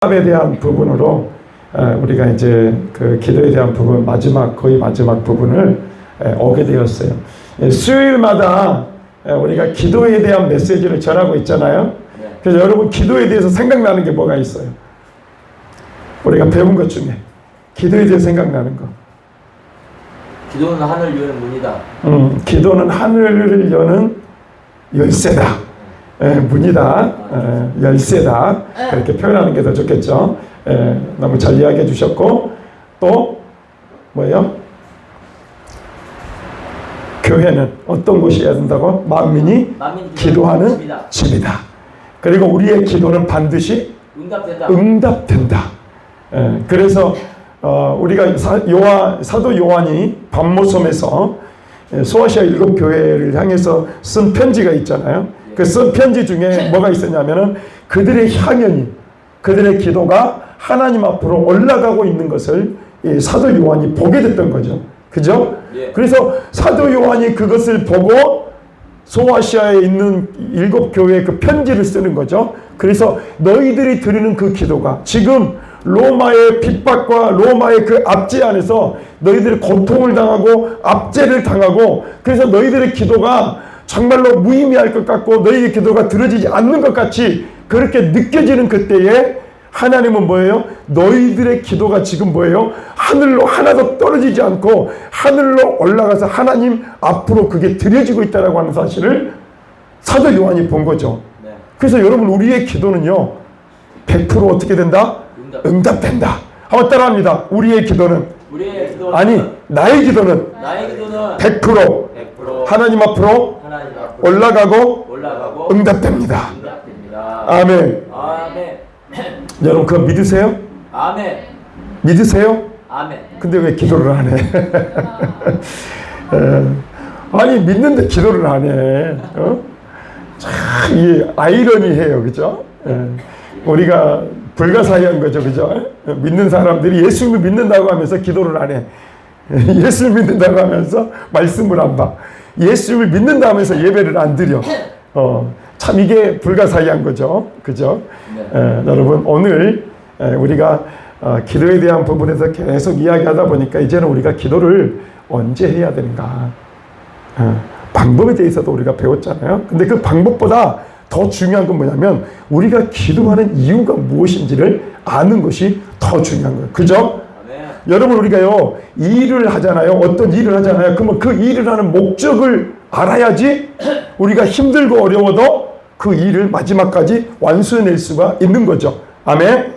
응답에 대한 부분으로 우리가 이제 그 기도에 대한 부분 거의 마지막 부분을 오게 되었어요. 수요일마다 우리가 기도에 대한 메시지를 전하고 있잖아요. 그래서 여러분 기도에 대해서 생각나는 게 뭐가 있어요? 우리가 배운 것 중에 기도에 대해서 생각나는 거. 기도는 하늘을 여는 문이다. 기도는 하늘을 여는 열쇠다. 문이다. 열쇠다. 그렇게 표현하는 게 더 좋겠죠. 너무 잘 이야기해 주셨고, 또 뭐예요? 교회는 어떤 곳이어야 된다고? 만민이 기도하는 집이다. 그리고 우리의 기도는 반드시 응답된다. 그래서 우리가 사도 요한이 밤모섬에서 소아시아 7교회를 향해서 쓴 편지가 있잖아요. 그 쓴 편지 중에 뭐가 있었냐면은 그들의 향연이, 그들의 기도가 하나님 앞으로 올라가고 있는 것을 사도 요한이 보게 됐던 거죠. 그죠? 예. 그래서 사도 요한이 그것을 보고 소아시아에 있는 7교회에 그 편지를 쓰는 거죠. 그래서 너희들이 드리는 그 기도가 지금 로마의 핍박과 로마의 그 압제 안에서 너희들이 고통을 당하고 압제를 당하고, 그래서 너희들의 기도가 정말로 무의미할 것 같고 너희의 기도가 들어지지 않는 것 같이 그렇게 느껴지는 그때에 하나님은 뭐예요? 너희들의 기도가 지금 뭐예요? 하늘로 하나도 떨어지지 않고 하늘로 올라가서 하나님 앞으로 그게 드려지고 있다라고 하는 사실을 사도 요한이 본 거죠. 네. 그래서 여러분 우리의 기도는요 100% 어떻게 된다? 응답된다. 한번 따라합니다. 우리의 기도는 아니 나의 기도는 100% 하나님 앞으로 올라가고 응답됩니다. 아멘. 여러분 그거 믿으세요? 아멘. 믿으세요? 아멘. 근데 왜 기도를 안 해? 아니 믿는데 기도를 안 해. 참 이 아이러니해요, 그죠? 우리가 불가사의한 거죠, 그죠? 믿는 사람들이 예수님을 믿는다고 하면서 기도를 안 해. 예수를 믿는다고 하면서 말씀을 안 봐. 예수를 믿는다 하면서 예배를 안 드려. 참 이게 불가사의한 거죠, 그죠? 네. 여러분 오늘 우리가 기도에 대한 부분에서 계속 이야기하다 보니까 이제는 우리가 기도를 언제 해야 되는가, 방법에 대해서도 우리가 배웠잖아요. 근데 그 방법보다 더 중요한 건 뭐냐면 우리가 기도하는 이유가 무엇인지를 아는 것이 더 중요한 거예요. 그죠? 네. 여러분 우리가요 일을 하잖아요. 어떤 일을 하잖아요. 그러면 그 일을 하는 목적을 알아야지 우리가 힘들고 어려워도 그 일을 마지막까지 완수해낼 수가 있는 거죠. 아멘. 아멘.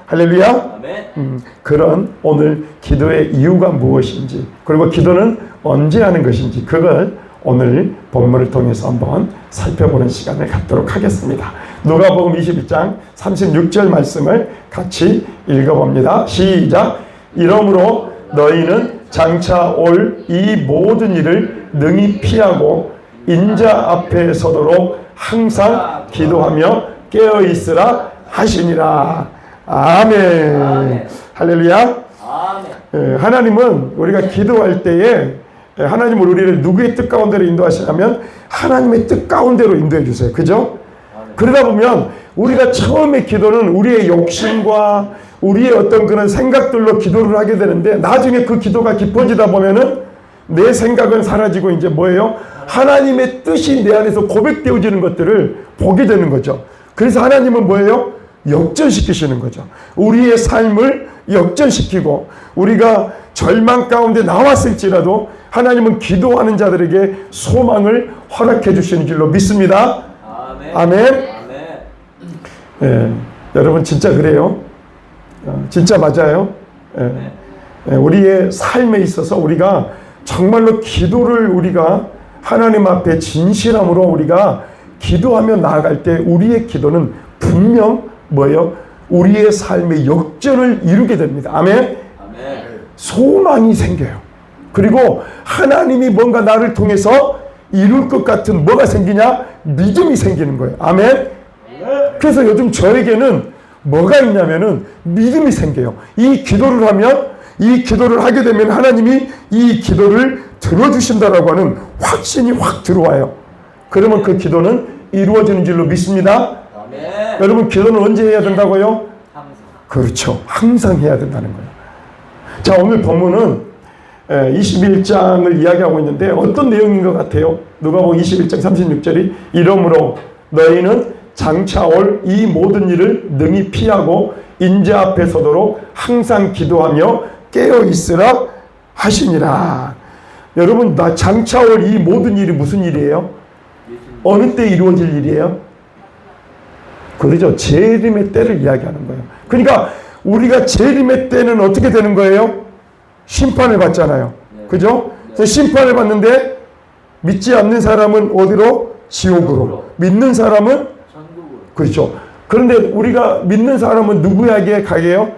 할렐루야. 아멘. 그런 오늘 기도의 이유가 무엇인지, 그리고 기도는 언제 하는 것인지, 그걸 오늘 본문을 통해서 한번 살펴보는 시간을 갖도록 하겠습니다. 누가복음 22장 36절 말씀을 같이 읽어봅니다. 시작. 이러므로 너희는 장차 올 이 모든 일을 능히 피하고 인자 앞에 서도록 항상 기도하며 깨어있으라 하시니라. 아멘. 아멘. 할렐루야. 아멘. 하나님은 우리가 기도할 때에 하나님은 우리를 누구의 뜻 가운데로 인도하시냐면 하나님의 뜻 가운데로 인도해 주세요. 그죠? 그러다 보면 우리가 처음에 기도는 우리의 욕심과 우리의 어떤 그런 생각들로 기도를 하게 되는데, 나중에 그 기도가 깊어지다 보면은 내 생각은 사라지고 이제 뭐예요? 하나님의 뜻이 내 안에서 고백되어지는 것들을 보게 되는 거죠. 그래서 하나님은 뭐예요? 역전시키시는 거죠. 우리의 삶을 역전시키고 우리가 절망 가운데 나왔을지라도 하나님은 기도하는 자들에게 소망을 허락해 주시는 줄로 믿습니다. 아멘. 아멘. 아멘. 여러분 진짜 그래요. 진짜 맞아요. 우리의 삶에 있어서 우리가 정말로 기도를 우리가 하나님 앞에 진실함으로 우리가 기도하며 나아갈 때 우리의 기도는 분명 뭐예요? 우리의 삶의 역전을 이루게 됩니다. 아멘. 아멘. 소망이 생겨요. 그리고 하나님이 뭔가 나를 통해서 이룰 것 같은 뭐가 생기냐? 믿음이 생기는 거예요. 아멘. 그래서 요즘 저에게는 뭐가 있냐면은 믿음이 생겨요. 이 기도를 하면, 이 기도를 하게 되면 하나님이 이 기도를 들어주신다라고 하는 확신이 확 들어와요. 그러면 그 기도는 이루어지는 줄로 믿습니다. 아멘. 여러분 기도는 언제 해야 된다고요? 항상. 그렇죠. 항상 해야 된다는 거예요. 자, 오늘 본문은 21장을 이야기하고 있는데 어떤 내용인 것 같아요? 누가복음 21장 36절이 이러므로 너희는 장차 올 이 모든 일을 능히 피하고 인자 앞에 서도록 항상 기도하며 깨어 있으라 하시니라. 여러분, 나 장차 올 이 모든 일이 무슨 일이에요? 어느 때 이루어질 일이에요? 그러죠. 재림의 때를 이야기하는 거예요. 그러니까 우리가 재림의 때는 어떻게 되는 거예요? 심판을 받잖아요. 그죠? 그래서 심판을 받는데 믿지 않는 사람은 어디로? 지옥으로. 믿는 사람은? 그렇죠. 그런데 우리가 믿는 사람은 누구에게 가게요?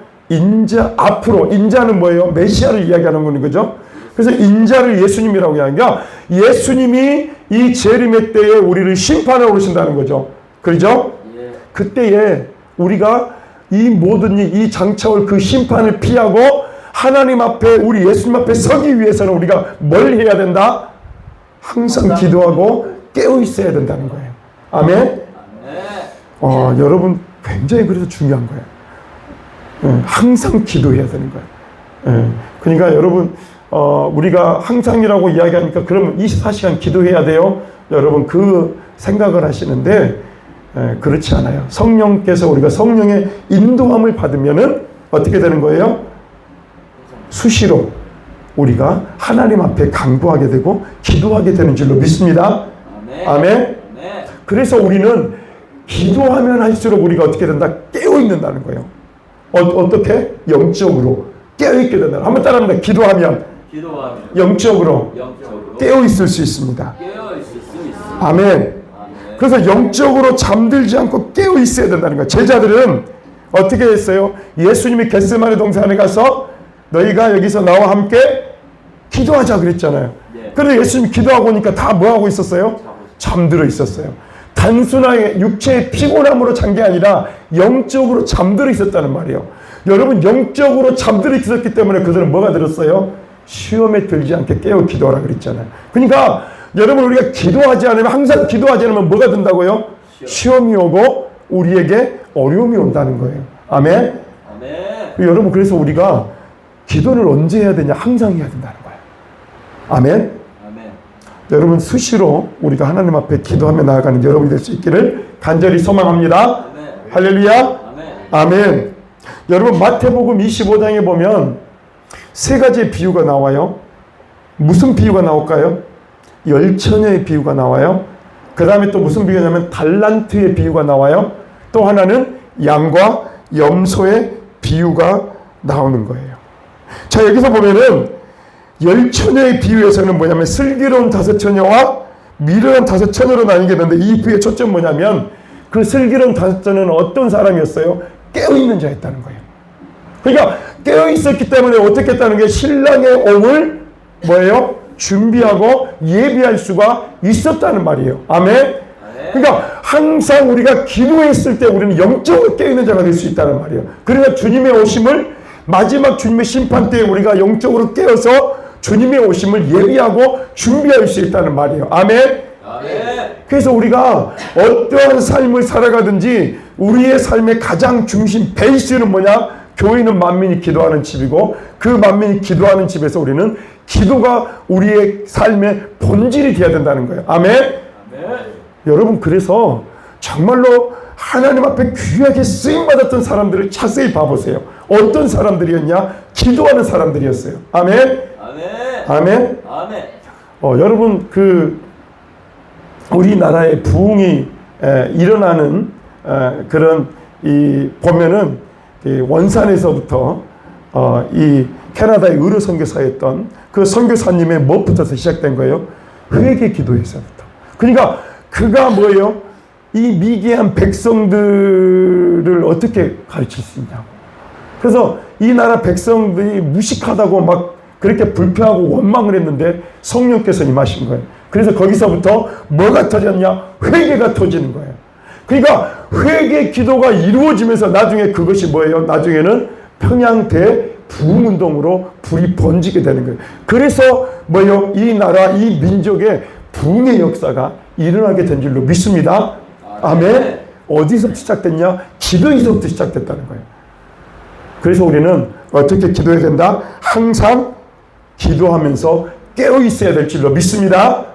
앞으로. 인자는 뭐예요? 메시아를 이야기하는 거는 거죠. 그래서 인자를 예수님이라고 이야기하니까 예수님이 이 재림의 때에 우리를 심판하러 오신다는 거죠. 그렇죠? 그때에 우리가 이 모든 이 장차올 그 심판을 피하고 하나님 앞에 우리 예수님 앞에 서기 위해서는 우리가 뭘 해야 된다? 항상 기도하고 깨어 있어야 된다는 거예요. 아멘? 여러분 굉장히 그래서 중요한 거예요. 항상 기도해야 되는 거예요. 그러니까 여러분 우리가 항상이라고 이야기하니까 그러면 24시간 기도해야 돼요? 여러분 그 생각을 하시는데 그렇지 않아요. 성령께서 우리가 성령의 인도함을 받으면은 어떻게 되는 거예요? 수시로 우리가 하나님 앞에 간구하게 되고 기도하게 되는 줄로 믿습니다. 아멘. 그래서 우리는 기도하면 할수록 우리가 어떻게 된다? 깨어 있는다는 거예요. 어떻게? 영적으로 깨어 있게 된다. 한번 따라합니다. 기도하면 영적으로 깨어 있을 수 있습니다. 아멘. 그래서 영적으로 잠들지 않고 깨어 있어야 된다는 거예요. 제자들은 어떻게 했어요? 예수님이 겟세마네 동산에 가서 너희가 여기서 나와 함께 기도하자 그랬잖아요. 그런데 예수님이 기도하고 오니까 다 뭐하고 있었어요? 잠들어 있었어요. 단순하게 육체의 피곤함으로 잔 게 아니라 영적으로 잠들어 있었다는 말이에요. 여러분 영적으로 잠들어 있었기 때문에 그들은 뭐가 들었어요? 시험에 들지 않게 깨어 기도하라 그랬잖아요. 그러니까 여러분 우리가 기도하지 않으면 항상 기도하지 않으면 뭐가 된다고요? 시험이 오고 우리에게 어려움이 온다는 거예요. 아멘? 여러분 그래서 우리가 기도를 언제 해야 되냐? 항상 해야 된다는 거예요. 아멘? 여러분 수시로 우리가 하나님 앞에 기도하며 나아가는 여러분이 될 수 있기를 간절히 소망합니다. 할렐루야. 아멘. 여러분 마태복음 25장에 보면 세 가지의 비유가 나와요. 무슨 비유가 나올까요? 10처녀의 비유가 나와요. 그 다음에 또 무슨 비유냐면 달란트의 비유가 나와요. 또 하나는 양과 염소의 비유가 나오는 거예요. 자, 여기서 보면은 10처녀의 비유에서는 뭐냐면 슬기로운 5처녀와 미련한 5처녀로 나뉘게 되는데 이 비유의 초점 뭐냐면 그 슬기로운 5처녀는 어떤 사람이었어요? 깨어있는 자였다는 거예요. 그러니까 깨어있었기 때문에 어떻게 했다는 게 신랑의 옹을 뭐예요? 준비하고 예비할 수가 있었다는 말이에요. 아멘? 그러니까 항상 우리가 기도했을 때 우리는 영적으로 깨어있는 자가 될 수 있다는 말이에요. 그러니까 주님의 오심을 마지막 주님의 심판 때에 우리가 영적으로 깨어서 주님의 오심을 예비하고 준비할 수 있다는 말이에요. 아멘? 그래서 우리가 어떠한 삶을 살아가든지 우리의 삶의 가장 중심 베이스는 뭐냐? 교회는 만민이 기도하는 집이고 그 만민이 기도하는 집에서 우리는 기도가 우리의 삶의 본질이 되어야 된다는 거예요. 아멘? 여러분 그래서 정말로 하나님 앞에 귀하게 쓰임받았던 사람들을 자세히 봐보세요. 어떤 사람들이었냐? 기도하는 사람들이었어요. 아멘? 아멘? 여러분 우리나라의 부흥이 일어나는 그런 보면은 원산에서부터 이 캐나다의 의료 선교사였던 그 선교사님의 무엇부터 시작된 거예요? 회개 기도에서부터. 그러니까 그가 뭐예요? 이 미개한 백성들을 어떻게 가르칠 수 있냐고. 그래서 이 나라 백성들이 무식하다고 막 그렇게 불평하고 원망을 했는데 성령께서 임하신 거예요. 그래서 거기서부터 뭐가 터졌냐? 회개가 터지는 거예요. 그러니까 회개 기도가 이루어지면서 나중에 그것이 뭐예요? 나중에는 평양 대부흥운동으로 불이 번지게 되는 거예요. 그래서 뭐예요? 이 나라, 이 민족의 부흥의 역사가 일어나게 된 줄로 믿습니다. 아멘. 어디서 시작됐냐? 기도에서부터 시작됐다는 거예요. 그래서 우리는 어떻게 기도해야 된다? 항상 기도하면서 깨어 있어야 될 줄로 믿습니다.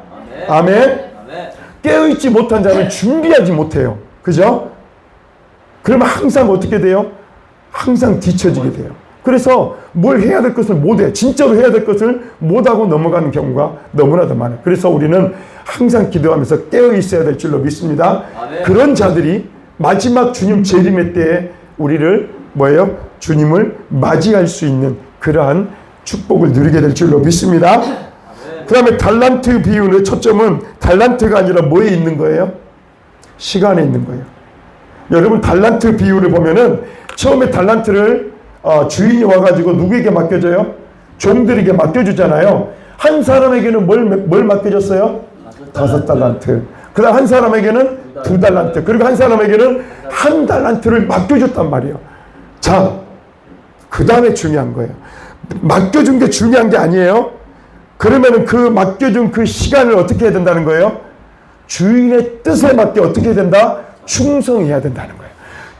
아멘. 아멘. 깨어 있지 못한 자는 준비하지 못해요. 그죠? 그러면 항상 어떻게 돼요? 항상 뒤처지게 돼요. 그래서 뭘 해야 될 것을 못해. 진짜로 해야 될 것을 못하고 넘어가는 경우가 너무나도 많아요. 그래서 우리는 항상 기도하면서 깨어 있어야 될 줄로 믿습니다. 아멘. 그런 자들이 마지막 주님 재림의 때에 우리를 뭐예요? 주님을 맞이할 수 있는 그러한 축복을 누리게 될 줄로 믿습니다. 그 다음에 달란트 비유의 초점은 달란트가 아니라 뭐에 있는 거예요? 시간에 있는 거예요. 여러분 달란트 비유를 보면은 처음에 달란트를 주인이 와가지고 누구에게 맡겨줘요? 종들에게 맡겨주잖아요. 한 사람에게는 뭘 맡겨줬어요? 5달란트. 그 다음 한 사람에게는 2달란트. 그리고 한 사람에게는 1달란트를 맡겨줬단 말이에요. 자, 그 다음에 중요한 거예요. 맡겨준 게 중요한 게 아니에요. 그러면은 그 맡겨준 그 시간을 어떻게 해야 된다는 거예요? 주인의 뜻에 맞게 어떻게 해야 된다? 충성해야 된다는 거예요.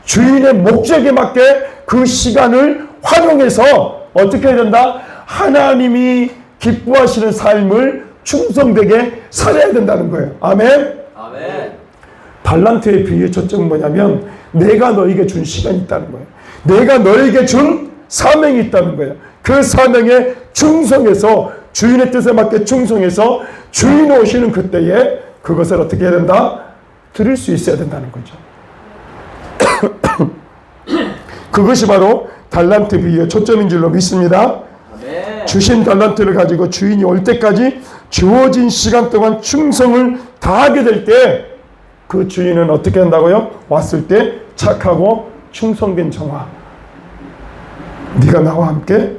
주인의 목적에 맞게 그 시간을 활용해서 어떻게 해야 된다? 하나님이 기뻐하시는 삶을 충성되게 살아야 된다는 거예요. 아멘? 아멘. 달란트의 비유의 초점은 뭐냐면 내가 너에게 준 시간이 있다는 거예요. 내가 너에게 준 사명이 있다는 거예요. 그 사명에 충성해서 주인의 뜻에 맞게 충성해서 주인 오시는 그때에 그것을 어떻게 해야 된다? 드릴 수 있어야 된다는 거죠. 그것이 바로 달란트 비유의 초점인 줄로 믿습니다. 아멘. 주신 달란트를 가지고 주인이 올 때까지 주어진 시간 동안 충성을 다하게 될 때 그 주인은 어떻게 한다고요? 왔을 때 착하고 충성된 종아, 네가 나와 함께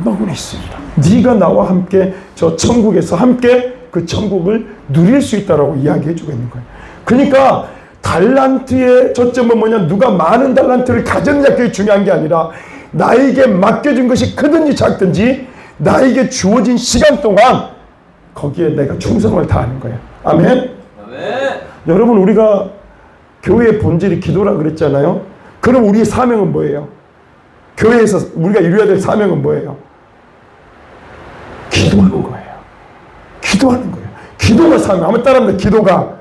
너구나 있습니다. 네가 나와 함께 저 천국에서 함께 그 천국을 누릴 수 있다라고 이야기해 주고 있는 거예요. 그러니까 달란트의 초점은 뭐냐? 누가 많은 달란트를 가졌냐 그게 중요한 게 아니라 나에게 맡겨진 것이 크든지 작든지 나에게 주어진 시간 동안 거기에 내가 충성을 다하는 거예요. 아멘? 아멘. 여러분 우리가 교회의 본질이 기도라 그랬잖아요. 그럼 우리의 사명은 뭐예요? 교회에서 우리가 이루어야 될 사명은 뭐예요? 기도하는 거예요. 기도하는 거예요. 기도가 사명. 한번 따라합니다. 기도가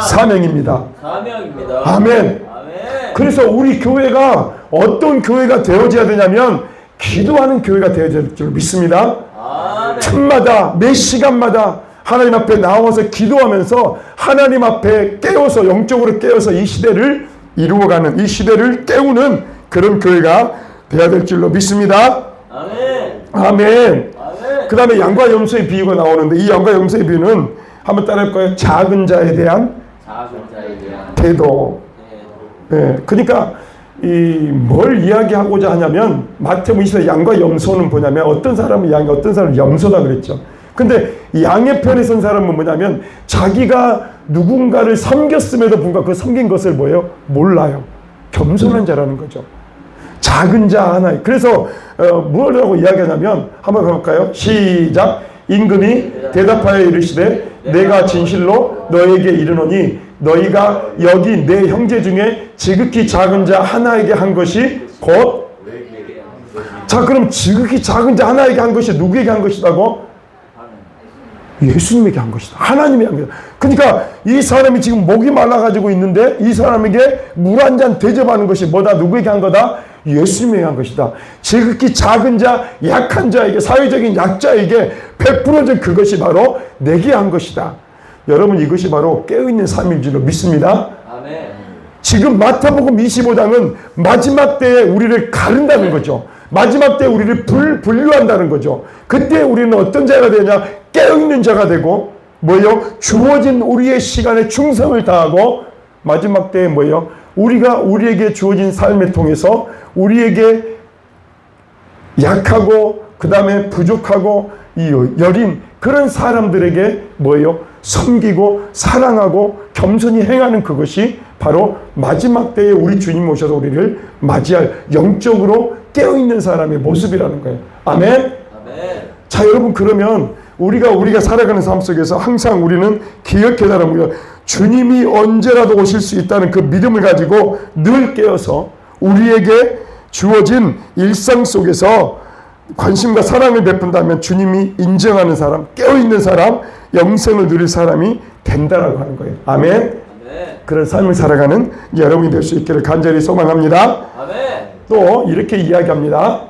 사명입니다. 사명입니다. 아멘. 아멘. 그래서 우리 교회가 어떤 교회가 되어져야 되냐면 기도하는 교회가 되어야 될 줄 믿습니다. 아멘. 틈마다 매 시간마다 하나님 앞에 나와서 기도하면서 하나님 앞에 깨워서 영적으로 깨워서 이 시대를 이루어가는 이 시대를 깨우는 그런 교회가 되어야 될 줄로 믿습니다. 아멘. 아멘. 아멘. 그 다음에 양과 염소의 비유가 나오는데 이 양과 염소의 비유는 한번 따라할까요? 작은 자에 대한 작은 자에 대한 태도. 예, 그러니까 뭘 이야기하고자 하냐면 마태복음 20장 양과 염소는 뭐냐면 어떤 사람은 양이 어떤 사람은 염소다 그랬죠. 근데 양의 편에 선 사람은 뭐냐면 자기가 누군가를 섬겼음에도 불구하고 그 섬긴 것을 뭐예요? 몰라요. 겸손한 자라는 거죠. 작은 자 하나. 그래서 뭐라고 이야기하냐면 한번 가볼까요? 시작. 임금이 대답하여 이르시되 내가 진실로 너에게 이르노니 너희가 여기 내 형제 중에 지극히 작은 자 하나에게 한 것이 곧 자 그럼 지극히 작은 자 하나에게 한 것이 누구에게 한 것이라고? 예수님에게 한 것이다. 하나님이 한 것이다. 그러니까 이 사람이 지금 목이 말라가지고 있는데 이 사람에게 물 한 잔 대접하는 것이 뭐다? 누구에게 한 거다? 예수님에게 한 것이다. 지극히 작은 자, 약한 자에게, 사회적인 약자에게 베풀어진 그것이 바로 내게 한 것이다. 여러분 이것이 바로 깨어있는 삶인 줄로 믿습니다. 아멘. 지금 마태복음 25장은 마지막 때에 우리를 가른다는 거죠. 마지막 때에 우리를 분류한다는 거죠. 그때 우리는 어떤 자가 되냐? 깨어있는 자가 되고 뭐예요? 주어진 우리의 시간에 충성을 다하고 마지막 때에 뭐예요? 우리가 우리에게 주어진 삶을 통해서 우리에게 약하고 그 다음에 부족하고 여린 그런 사람들에게 뭐예요? 섬기고 사랑하고 겸손히 행하는 그것이 바로 마지막 때에 우리 주님 오셔서 우리를 맞이할 영적으로 깨어있는 사람의 모습이라는 거예요. 아멘? 아멘. 자 여러분 그러면 우리가 살아가는 삶 속에서 항상 우리는 기억해달라는 거예요. 주님이 언제라도 오실 수 있다는 그 믿음을 가지고 늘 깨어서 우리에게 주어진 일상 속에서 관심과 사랑을 베푼다면 주님이 인정하는 사람, 깨어있는 사람, 영생을 누릴 사람이 된다라고 하는 거예요. 아멘. 아멘. 그런 삶을 살아가는 여러분이 될 수 있기를 간절히 소망합니다. 아멘. 또 이렇게 이야기합니다.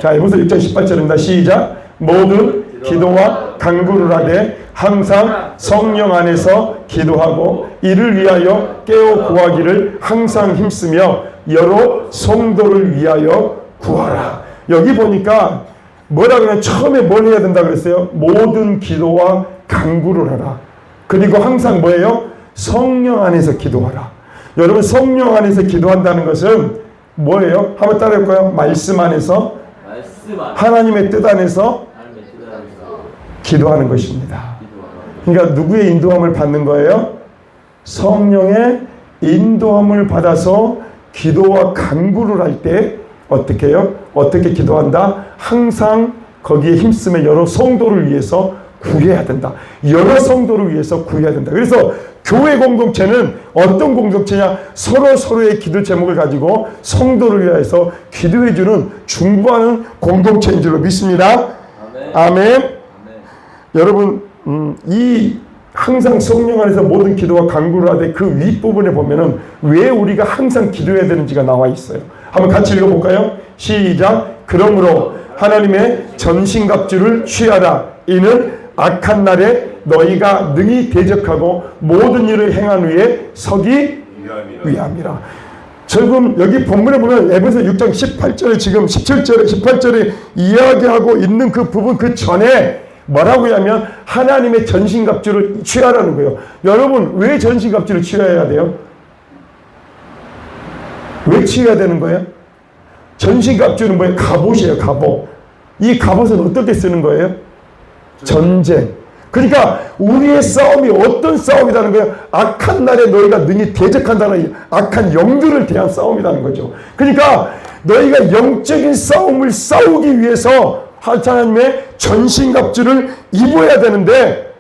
자, 에베소 6장 18절입니다. 시작. 모든 기도와 간구를 하되 항상 성령 안에서 기도하고 이를 위하여 깨어 구하기를 항상 힘쓰며 여러 성도를 위하여 구하라. 여기 보니까 뭐라 그러냐, 처음에 뭘 해야 된다 그랬어요? 모든 기도와 간구를 하라. 그리고 항상 뭐예요? 성령 안에서 기도하라. 여러분, 성령 안에서 기도한다는 것은 뭐예요? 한번 따라해 볼까요? 말씀 안에서, 말씀 안에서, 하나님의 뜻 안에서 하나님의 뜻 안에서 기도하는 것입니다. 기도하라. 그러니까 누구의 인도함을 받는 거예요? 성령의 인도함을 받아서 기도와 간구를 할 때 어떻게 해요? 어떻게 기도한다? 항상 거기에 힘쓰며 여러 성도를 위해서 구해야 된다. 여러 성도를 위해서 구해야 된다. 그래서 교회 공동체는 어떤 공동체냐? 서로의 기도 제목을 가지고 성도를 위해서 기도해주는 중보하는 공동체인 줄로 믿습니다. 아멘. 아멘. 아멘. 여러분, 이 항상 성령 안에서 모든 기도와 간구를 하되 그 윗부분에 보면은 왜 우리가 항상 기도해야 되는지가 나와 있어요. 한번 같이 읽어볼까요? 시작. 그러므로 하나님의 전신갑주를 취하라. 이는 악한 날에 너희가 능히 대적하고 모든 일을 행한 후에 서기 위함이라. 지금 여기 본문에 보면 에베소 6장 18절에 지금 17절에 18절에 이야기하고 있는 그 부분 그 전에 뭐라고 하면 하나님의 전신갑주를 취하라는 거예요. 여러분, 왜 전신갑주를 취해야 돼요? 왜 취해야 되는 거예요? 전신갑주는 뭐예요? 갑옷이에요, 갑옷. 이 갑옷은 어떻게 쓰는 거예요? 전쟁. 그러니까 우리의 싸움이 어떤 싸움이라는 거예요? 악한 날에 너희가 능히 대적한다는 악한 영들을 대한 싸움이라는 거죠. 그러니까 너희가 영적인 싸움을 싸우기 위해서 하나님의 전신갑주를 입어야 되는데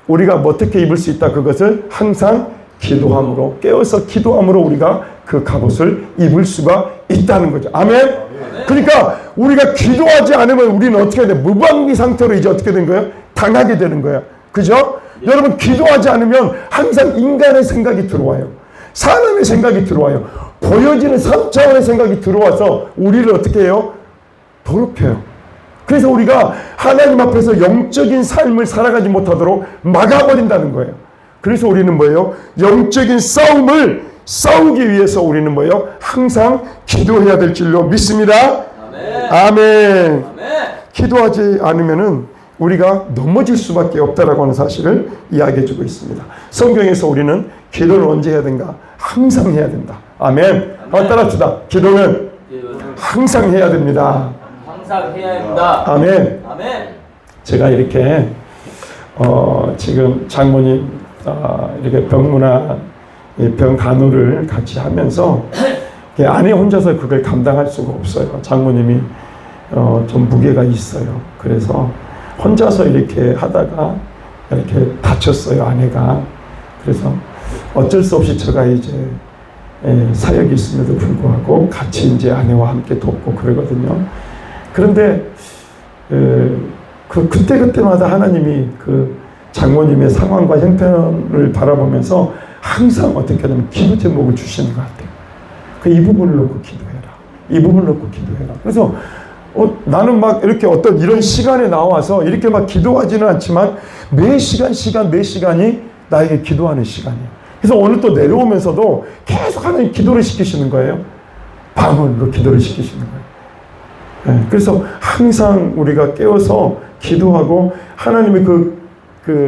우리가 어떻게 입을 수 있다? 그것을 항상 기도함으로, 깨어서 기도함으로 우리가 그 갑옷을 입을 수가 있다는 거죠. 아멘? 그러니까 우리가 기도하지 않으면 우리는 어떻게 돼? 무방비 상태로 이제 어떻게 된 거예요? 당하게 되는 거예요. 그죠? 여러분, 기도하지 않으면 항상 인간의 생각이 들어와요. 사람의 생각이 들어와요. 보여지는 3차원의 생각이 들어와서 우리를 어떻게 해요? 더럽혀요. 그래서 우리가 하나님 앞에서 영적인 삶을 살아가지 못하도록 막아버린다는 거예요. 그래서 우리는 뭐예요? 영적인 싸움을 싸우기 위해서 우리는 뭐예요? 항상 기도해야 될 줄로 믿습니다. 아멘. 아멘. 아멘. 기도하지 않으면은 우리가 넘어질 수밖에 없다라고 하는 사실을 이야기해 주고 있습니다. 성경에서 우리는 기도를 언제 해야 된가? 항상 해야 된다. 아멘. 한번 따라합시다. 기도는 항상 해야 됩니다. 항상 해야 합니다. 아멘. 아멘. 제가 이렇게 지금 장모님 이렇게 병문안 병 간호를 같이 하면서 아내 혼자서 그걸 감당할 수가 없어요. 장모님이 좀 무게가 있어요. 그래서 혼자서 이렇게 하다가 이렇게 다쳤어요, 아내가. 그래서 어쩔 수 없이 제가 이제 사역이 있음에도 불구하고 같이 이제 아내와 함께 돕고 그러거든요. 그런데 그때마다 하나님이 그 장모님의 상황과 형편을 바라보면서 항상 어떻게 하냐면 기도 제목을 주시는 것 같아요. 이 부분을 놓고 기도해라. 이 부분을 놓고 기도해라. 그래서 나는 막 이렇게 어떤 이런 시간에 나와서 이렇게 막 기도하지는 않지만 매 시간이 나에게 기도하는 시간이에요. 그래서 오늘 또 내려오면서도 계속 하나님 기도를 시키시는 거예요. 밤으로 기도를 시키시는 거예요. 네, 그래서 항상 우리가 깨어서 기도하고 하나님의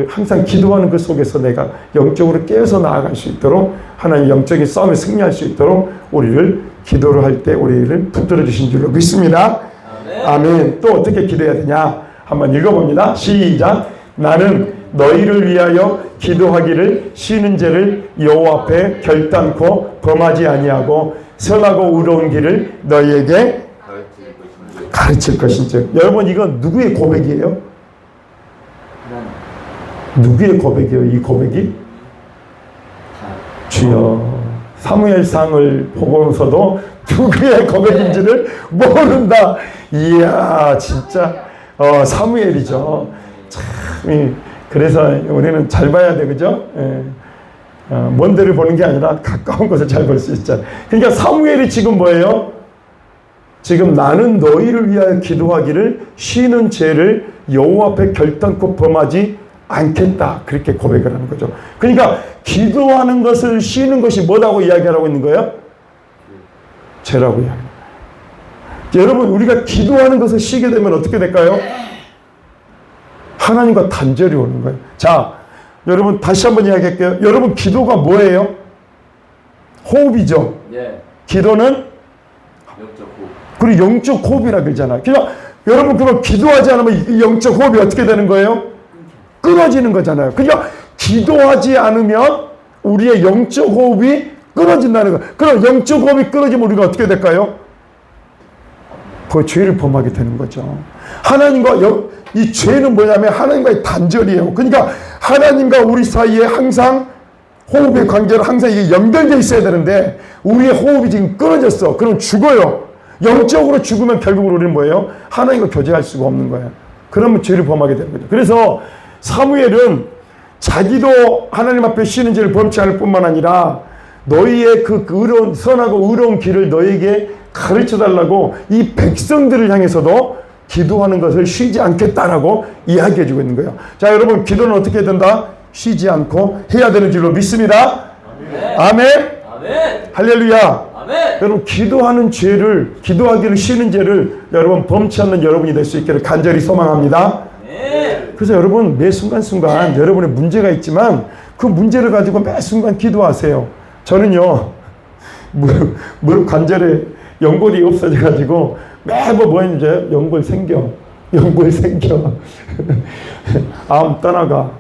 항상 기도하는 그 속에서 내가 영적으로 깨어서 나아갈 수 있도록 하나님 영적인 싸움에 승리할 수 있도록 우리를 기도를 할 때 우리를 붙들어 주신 줄로 믿습니다. 아멘. 또 어떻게 기도해야 되냐? 한번 읽어봅니다. 시작. 나는 너희를 위하여 기도하기를 쉬는 죄를 여호와 앞에 결단코 범하지 아니하고 선하고 의로운 길을 너희에게 가르칠 것인즉. 여러분, 이건 누구의 고백이에요? 누구의 고백이에요? 이 고백이? 주여 사무엘상을 보고서도 누구의 고백인지를 모른다. 이야, 진짜 사무엘이죠. 참, 그래서 우리는 잘 봐야 돼, 그죠? 예. 먼 데를 보는 게 아니라 가까운 것을 잘 볼 수 있잖아요. 그러니까 사무엘이 지금 뭐예요? 지금 나는 너희를 위하여 기도하기를 쉬는 죄를 여호와 앞에 결단코 범하지 않겠다. 그렇게 고백을 하는 거죠. 그러니까 기도하는 것을 쉬는 것이 뭐라고 이야기하고 있는 거예요? 죄라고 이야기합니다. 여러분, 우리가 기도하는 것을 쉬게 되면 어떻게 될까요? 하나님과 단절이 오는 거예요. 자, 여러분 다시 한번 이야기할게요. 여러분, 기도가 뭐예요? 호흡이죠. 예. 기도는 영적 호흡. 그리고 영적 호흡이라 그러잖아요. 그러니까 여러분, 그럼 기도하지 않으면 이 영적 호흡이 어떻게 되는 거예요? 끊어지는 거잖아요. 그러니까 기도하지 않으면 우리의 영적 호흡이 끊어진다는 거예요. 그럼 영적 호흡이 끊어지면 우리가 어떻게 될까요? 그 죄를 범하게 되는 거죠. 하나님과 이 죄는 뭐냐면 하나님과의 단절이에요. 그러니까 하나님과 우리 사이에 항상 호흡의 관계로 항상 이게 연결되어 있어야 되는데 우리의 호흡이 지금 끊어졌어. 그럼 죽어요. 영적으로 죽으면 결국으로 우리는 뭐예요? 하나님과 교제할 수가 없는 거예요. 그러면 죄를 범하게 되는 거죠. 그래서 사무엘은 자기도 하나님 앞에 쉬는 죄를 범치 않을 뿐만 아니라 너희의 그 의로운, 선하고 의로운 길을 너희에게 가르쳐 달라고 이 백성들을 향해서도 기도하는 것을 쉬지 않겠다라고 이야기해 주고 있는 거예요. 자, 여러분, 기도는 어떻게 해야 된다? 쉬지 않고 해야 되는 줄로 믿습니다. 아멘. 아멘. 아멘. 할렐루야. 아멘. 여러분, 기도하는 죄를, 기도하기를 쉬는 죄를 여러분 범치 않는 여러분이 될 수 있기를 간절히 소망합니다. 아멘. 그래서 여러분, 매 순간순간 여러분의 문제가 있지만 그 문제를 가지고 매 순간 기도하세요. 저는요, 무릎 관절에 연골이 없어져가지고 매번 뭐 했는지 연골 생겨. 암 떠나가.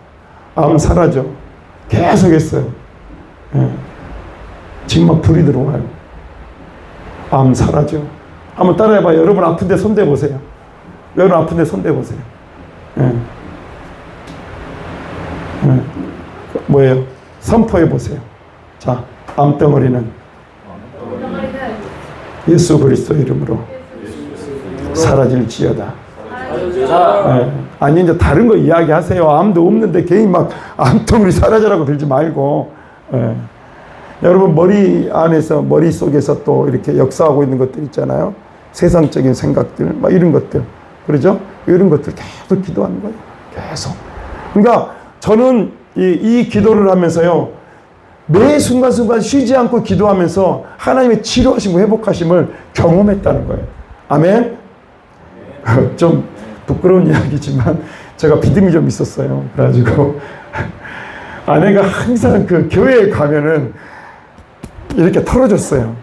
암 사라져. 계속 했어요. 예. 지금 막 불이 들어와요. 암 사라져. 한번 따라해봐요. 여러분 아픈데 손대보세요. 여러분 아픈데 손대보세요. 예. 예. 뭐예요? 선포해보세요. 자, 암덩어리는 예수 그리스도 이름으로 사라질지어다. 네. 아니, 이제 다른 거 이야기하세요. 암도 없는데 괜히 막 암덩어리 사라져라고 들지 말고. 네. 여러분, 머리 안에서, 머릿속에서 또 이렇게 역사하고 있는 것들 있잖아요. 세상적인 생각들, 막 이런 것들. 그러죠? 이런 것들 계속 기도하는 거예요. 계속. 그러니까 저는 이 기도를 하면서요, 매 순간순간 쉬지 않고 기도하면서 하나님의 치료하시고 회복하심을 경험했다는 거예요. 아멘? 좀 부끄러운 이야기지만 제가 믿음이 좀 있었어요. 그래가지고 아내가 항상 그 교회에 가면은 이렇게 털어줬어요.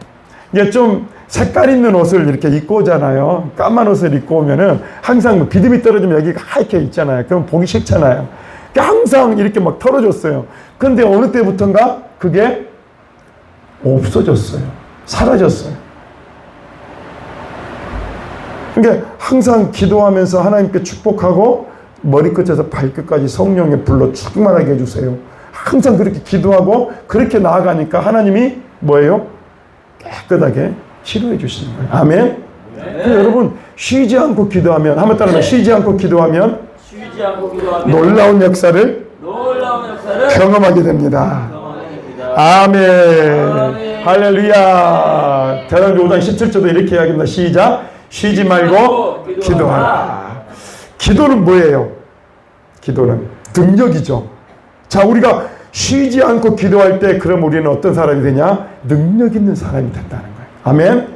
이게 좀 색깔 있는 옷을 이렇게 입고 오잖아요. 까만 옷을 입고 오면은 항상 비듬이 떨어지면 여기가 하얗게 있잖아요. 그럼 보기 싫잖아요. 항상 이렇게 막 털어줬어요. 그런데 어느 때부턴가 그게 없어졌어요. 사라졌어요. 그러니까 항상 기도하면서 하나님께 축복하고 머리끝에서 발끝까지 성령의 불로 충만하게 해주세요. 항상 그렇게 기도하고 그렇게 나아가니까 하나님이 뭐예요? 깨끗하게 치료해 주시는 거예요. 아멘? 여러분, 쉬지 않고 기도하면, 한번 따라하면 쉬지 않고 기도하면 쉬지 않고 기도하면 놀라운 역사를 경험하게 됩니다. 아멘. 할렐루야. 대단히 5장 17절도 이렇게 이야기합니다. 시작. 쉬지 말고 기도하라. 기도는 뭐예요? 기도는 능력이죠. 자, 우리가 쉬지 않고 기도할 때 그럼 우리는 어떤 사람이 되냐? 능력 있는 사람이 된다는 거예요. 아멘.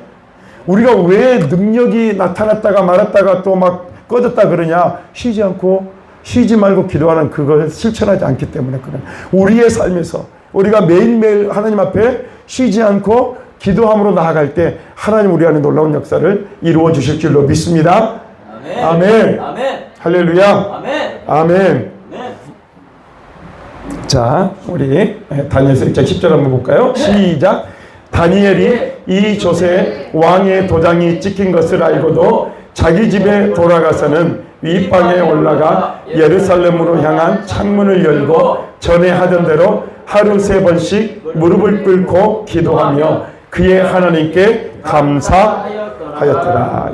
우리가 왜 능력이 나타났다가 말았다가 또 막 꺼졌다 그러냐? 쉬지 말고 기도하는 그걸 실천하지 않기 때문에 그래요. 우리의 삶에서 우리가 매일매일 하나님 앞에 쉬지 않고 기도함으로 나아갈 때 하나님 우리 안에 놀라운 역사를 이루어 주실 줄로 믿습니다. 아멘. 아멘. 아멘. 할렐루야. 아멘. 아멘. 아멘. 자, 우리 다니엘서 1장 10절 한번 볼까요? 시작. 다니엘이 이 돛에 왕의 도장이 찍힌 것을 알고도 자기 집에 돌아가서는 윗방에 올라가 예루살렘으로 향한 창문을 열고 전에 하던 대로 하루 3번씩 무릎을 꿇고 기도하며 그의 하나님께 감사하였더라.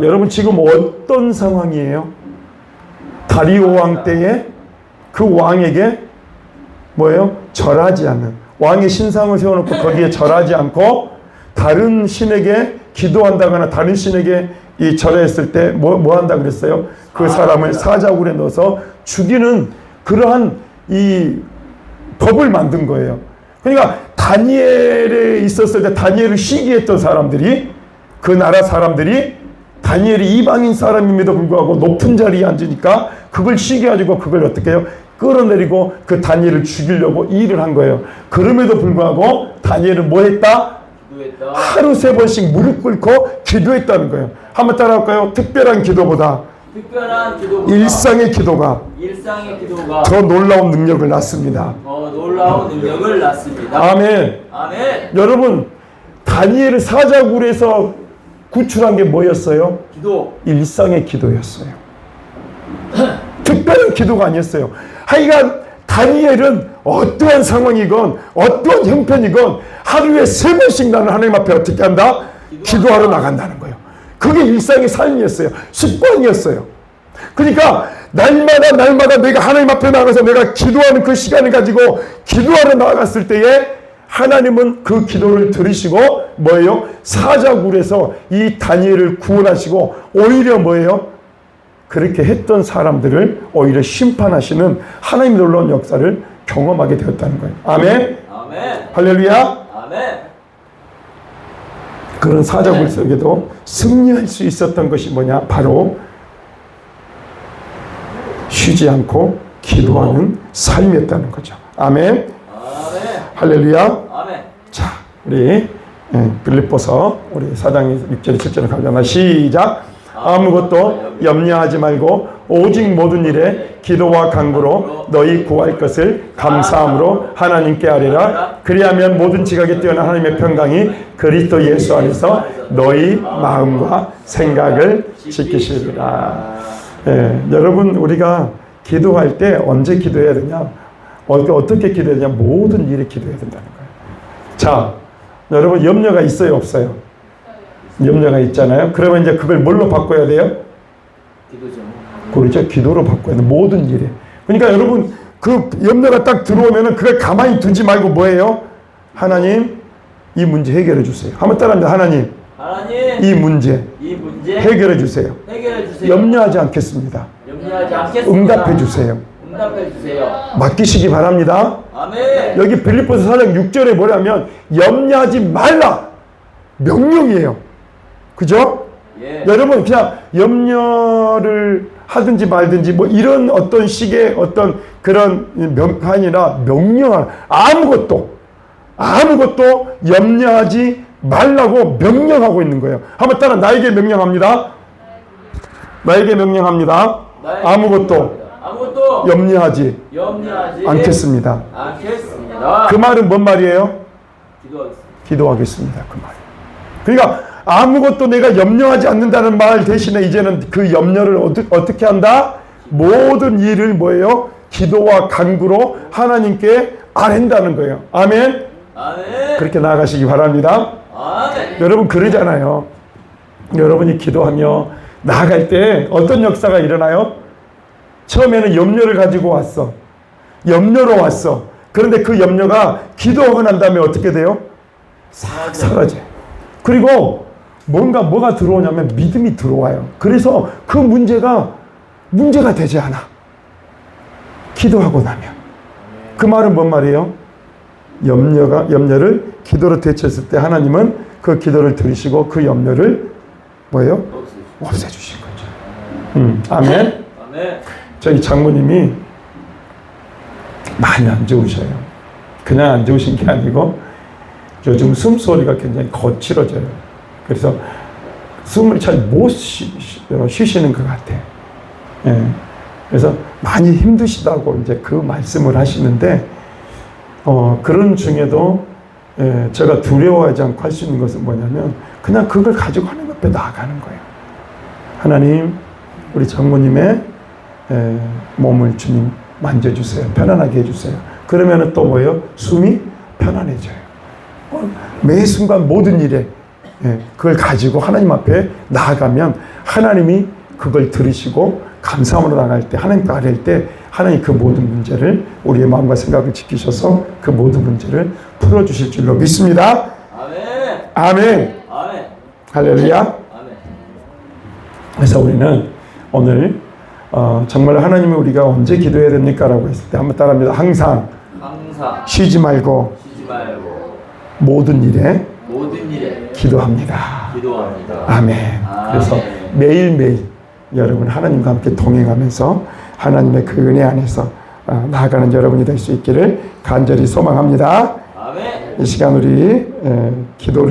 여러분 지금 어떤 상황이에요? 다리오 왕 때에 그 왕에게 뭐예요? 절하지 않는, 왕의 신상을 세워놓고 거기에 절하지 않고 다른 신에게 기도한다거나 다른 신에게 이 절했을 때 뭐 한다 그랬어요? 그 사람을 사자굴에 넣어서 죽이는 그러한 이 법을 만든 거예요. 그러니까 다니엘에 있었을 때 다니엘을 시기했던 사람들이, 그 나라 사람들이 다니엘이 이방인 사람임에도 불구하고 높은 자리에 앉으니까 그걸 시기해가지고 그걸 어떻게 해요? 끌어내리고 그 다니엘을 죽이려고 일을 한 거예요. 그럼에도 불구하고 다니엘은 뭐 했다? 기도했다. 하루 3번씩 무릎 꿇고 기도했다는 거예요. 한번 따라할까요? 특별한 기도보다 특별한 기도보다 일상의 기도가 더 더 놀라운 능력을 낳습니다. 놀라운 능력을 낳습니다. 아멘. 아멘. 여러분, 다니엘을 사자굴에서 구출한 게 뭐였어요? 기도. 일상의 기도였어요. 특별한 기도가 아니었어요. 하여간 다니엘은 어떠한 상황이건 어떠한 형편이건 하루에 3번씩 나는 하나님 앞에 어떻게 한다? 기도하러 나간다는 거예요. 그게 일상의 삶이었어요. 습관이었어요. 그러니까 날마다 내가 하나님 앞에 나가서 내가 기도하는 그 시간을 가지고 기도하러 나갔을 때에 하나님은 그 기도를 들으시고 뭐예요? 사자굴에서 이 다니엘을 구원하시고 오히려 뭐예요? 그렇게 했던 사람들을 오히려 심판하시는 하나님의 놀라운 역사를 경험하게 되었다는 거예요. 아멘. 아멘. 할렐루야. 아멘. 그런 사자굴 속에도 승리할 수 있었던 것이 뭐냐? 바로 쉬지 않고 기도하는 삶이었다는 거죠. 아멘. 아멘. 할렐루야. 아멘. 자, 우리 빌립보서 우리 4장 6절 7절을 가자. 시작. 아무것도 염려하지 말고 오직 모든 일에 기도와 간구로 너희 구할 것을 감사함으로 하나님께 아뢰라. 그리하면 모든 지각에 뛰어난 하나님의 평강이 그리스도 예수 안에서 너희 마음과 생각을 지키시리라. 여러분, 우리가 기도할 때 언제 기도해야 되냐? 어떻게 기도해야 되냐? 모든 일에 기도해야 된다는 거예요. 자, 여러분 염려가 있어요, 없어요? 염려가 있잖아요. 그러면 이제 그걸 뭘로 바꿔야 돼요? 기도죠. 그렇죠. 기도로 바꿔야 돼요. 모든 일에. 그러니까 여러분 그 염려가 딱 들어오면은 그걸 가만히 두지 말고 뭐예요? 하나님, 이 문제 해결해 주세요. 한번 따라합니다. 하나님, 이 문제 해결해 주세요. 염려하지 않겠습니다. 응답해 주세요. 맡기시기 바랍니다. 아멘. 여기 빌립보서 4장 6절에 뭐냐면 염려하지 말라 명령이에요. 그죠? 예. 여러분 그냥 염려를 하든지 말든지 뭐 이런 어떤 식의 어떤 그런 명판이나 명령을 아무것도 염려하지 말라고 명령하고 있는 거예요. 한번 따라 나에게 명령합니다. 나에게 명령합니다. 아무것도 염려하지 않겠습니다. 그 말은 뭔 말이에요? 기도하겠습니다. 그 말. 그러니까 아무것도 내가 염려하지 않는다는 말 대신에 이제는 그 염려를 어떻게 한다? 모든 일을 뭐예요? 기도와 간구로 하나님께 아랜다는 거예요. 아멘. 아멘. 그렇게 나아가시기 바랍니다. 아멘. 여러분 그러잖아요. 여러분이 기도하며 나아갈 때 어떤 역사가 일어나요? 처음에는 염려를 가지고 왔어. 염려로 왔어. 그런데 그 염려가 기도하고 난 다음에 어떻게 돼요? 싹 사라져. 그리고 뭐가 들어오냐면 믿음이 들어와요. 그래서 그 문제가 되지 않아. 기도하고 나면. 그 말은 뭔 말이에요? 염려를 기도로 대처했을 때 하나님은 그 기도를 들으시고 그 염려를 뭐예요? 없애주신 거죠. 아멘. 아멘. 저희 장모님이 많이 안 좋으셔요. 그냥 안 좋으신 게 아니고 요즘 숨소리가 굉장히 거칠어져요. 그래서 숨을 잘 못 쉬시는 것 같아요. 예. 그래서 많이 힘드시다고 이제 그 말씀을 하시는데 그런 중에도 제가 두려워하지 않고 할 수 있는 것은 뭐냐면 그냥 그걸 가지고 하나님 앞에 나아가는 거예요. 하나님, 우리 장모님의 몸을 주님 만져주세요. 편안하게 해주세요. 그러면 또 뭐예요? 숨이 편안해져요. 매 순간 모든 일에 그걸 가지고 하나님 앞에 나아가면 하나님이 그걸 들으시고 감사함으로 나갈 때, 하나님께 아뢰일 때 하나님 그 모든 문제를 우리의 마음과 생각을 지키셔서 그 모든 문제를 풀어주실 줄로 믿습니다. 아멘. 아멘. 아멘. 할렐루야. 아멘. 그래서 우리는 오늘 정말 하나님이 우리가 언제 기도해야 됩니까? 라고 했을 때 한번 따라합니다. 항상 쉬지 말고 쉬지 말고 모든 일에 모든 일에 기도합니다. 기도합니다. 아멘. 그래서 매일매일 여러분 하나님과 함께 동행하면서 하나님의 그 은혜 안에서 나아가는 여러분이 될 수 있기를 간절히 소망합니다. 아멘. 이 시간 우리 기도를